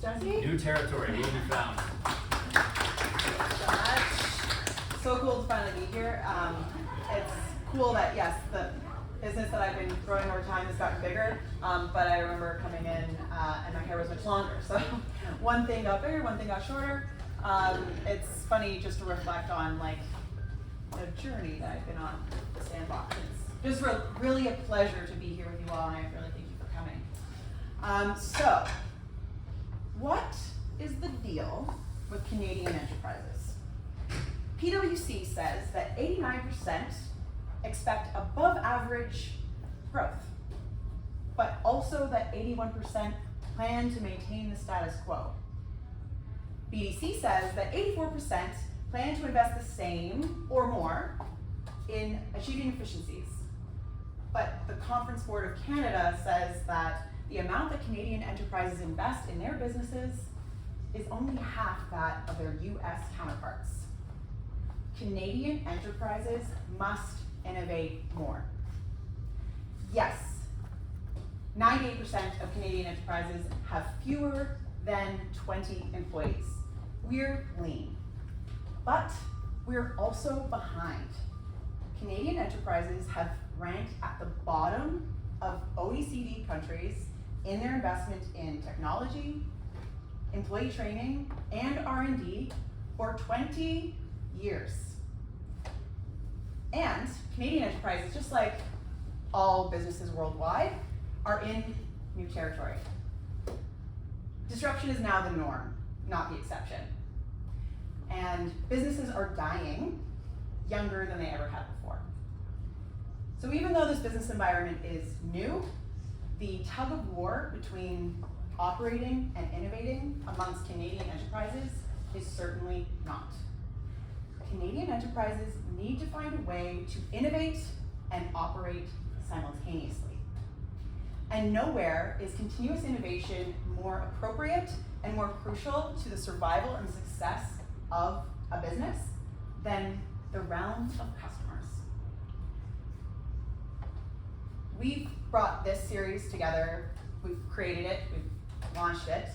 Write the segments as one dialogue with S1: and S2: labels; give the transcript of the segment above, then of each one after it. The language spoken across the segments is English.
S1: Jesse.
S2: New territory will be found.
S1: Thanks so much. So cool to finally be here. It's cool that, yes, the business that I've been growing over time has gotten bigger, but I remember coming in and my hair was much longer. So one thing got bigger, one thing got shorter. It's funny just to reflect on like the journey that I've been on with Sandbox. It's just really a pleasure to be here with you all, and I really thank you for coming. So, what is the deal with Canadian enterprises? PwC says that 89% expect above average growth, but also that 81% plan to maintain the status quo. BDC says that 84% plan to invest the same or more in achieving efficiencies. But the Conference Board of Canada says that the amount that Canadian enterprises invest in their businesses is only half that of their US counterparts. Canadian enterprises must innovate more. Yes, 98% of Canadian enterprises have fewer than 20 employees. We're lean, but we're also behind. Canadian enterprises have ranked at the bottom of OECD countries in their investment in technology, employee training, and R&D for 20 years. And Canadian enterprises, just like all businesses worldwide, are in new territory. Disruption is now the norm, not the exception. And businesses are dying younger than they ever have before. So even though this business environment is new, the tug of war between operating and innovating amongst Canadian enterprises is certainly not. Canadian enterprises need to find a way to innovate and operate simultaneously. And nowhere is continuous innovation more appropriate and more crucial to the survival and success of a business than the realm of customers. We've brought this series together, we've created it, we've launched it,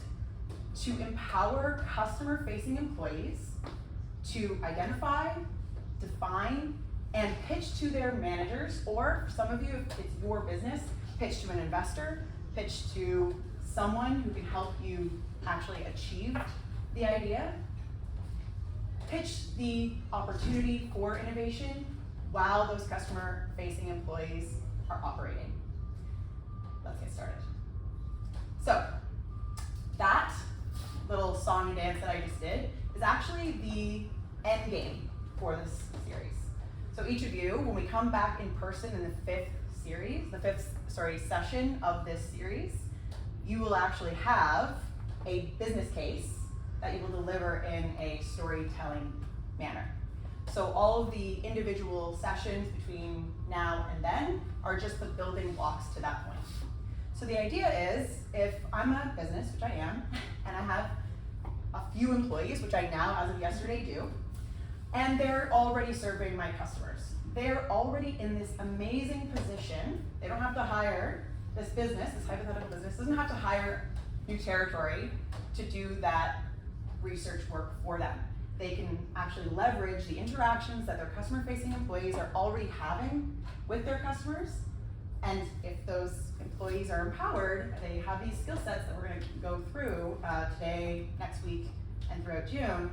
S1: to empower customer-facing employees to identify, define, and pitch to their managers, or for some of you, if it's your business, pitch to an investor, pitch to someone who can help you actually achieve the idea. Pitch the opportunity for innovation while those customer-facing employees are operating. Let's get started. So, that little song and dance that I just did is actually the end game for this series. So each of you, when we come back in person in the fifth session of this series, you will actually have a business case that you will deliver in a storytelling manner. So all of the individual sessions between now and then are just the building blocks to that point. So the idea is, if I'm a business, which I am, and I have a few employees, which I now, as of yesterday, do, and they're already serving my customers. They're already in this amazing position. They don't have to hire this business, this hypothetical business, doesn't have to hire new territory to do that research work for them. They can actually leverage the interactions that their customer-facing employees are already having with their customers. And if those employees are empowered, they have these skill sets that we're going to go through today, next week, and throughout June.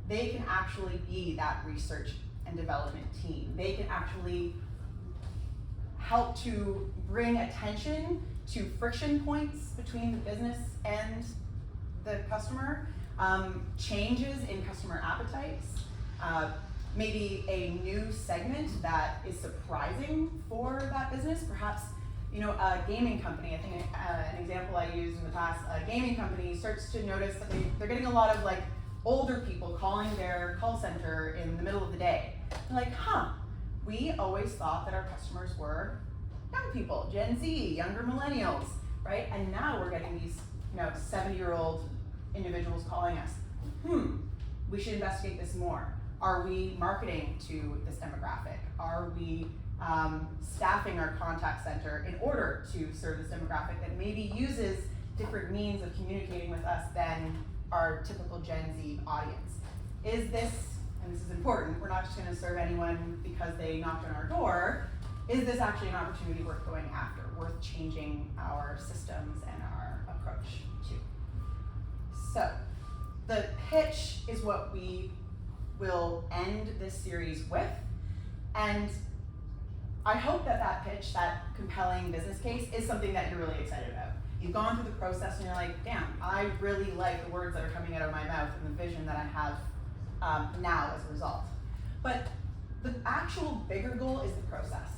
S1: They can actually be that research and development team. They can actually help to bring attention to friction points between the business and the customer, changes in customer appetites, maybe a new segment that is surprising for that business. Perhaps, a gaming company, I think an example I used in the past, a gaming company starts to notice that they're getting a lot of older people calling their call center in the middle of the day. They're like, we always thought that our customers were young people, Gen Z, younger millennials, right? And now we're getting these 70-year-old individuals calling us. We should investigate this more. Are we marketing to this demographic? Are we staffing our contact center in order to serve this demographic that maybe uses different means of communicating with us than our typical Gen Z audience. Is this, and this is important, we're not just gonna serve anyone because they knocked on our door, is this actually an opportunity worth going after, worth changing our systems and our approach to? So, the pitch is what we will end this series with, and I hope that that pitch, that compelling business case, is something that you're really excited about. You've gone through the process and you're like, damn, I really like the words that are coming out of my mouth and the vision that I have now as a result. But the actual bigger goal is the process.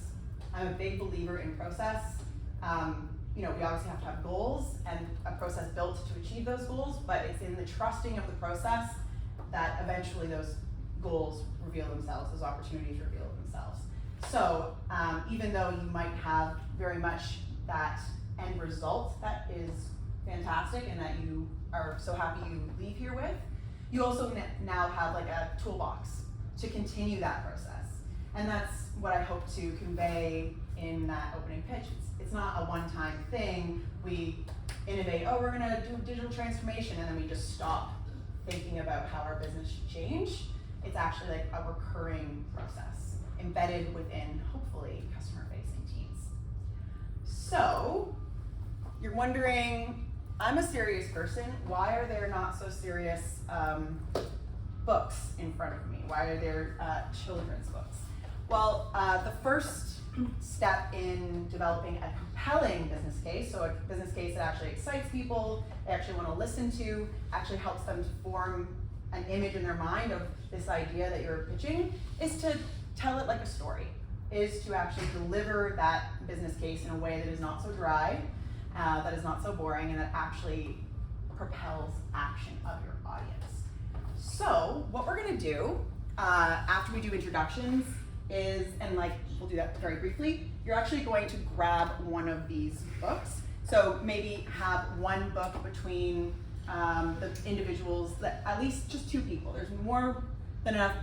S1: I'm a big believer in process. We obviously have to have goals and a process built to achieve those goals, but it's in the trusting of the process that eventually those goals reveal themselves, those opportunities reveal themselves. So even though you might have very much that end result that is fantastic and that you are so happy you leave here with, you also now have like a toolbox to continue that process. And that's what I hope to convey in that opening pitch. It's not a one-time thing. We innovate, we're gonna do digital transformation, and then we just stop thinking about how our business should change. It's actually like a recurring process embedded within, hopefully, customer-facing teams. So, you're wondering, I'm a serious person, why are there not so serious books in front of me? Why are there children's books? Well, the first step in developing a compelling business case, so a business case that actually excites people, they actually want to listen to, actually helps them to form an image in their mind of this idea that you're pitching, is to tell it like a story, is to actually deliver that business case in a way that is not so dry, that is not so boring, and that actually propels action of your audience. So what we're gonna do after we do introductions is, and we'll do that very briefly, you're actually going to grab one of these books. So maybe have one book between the individuals, that at least just two people. There's more than enough books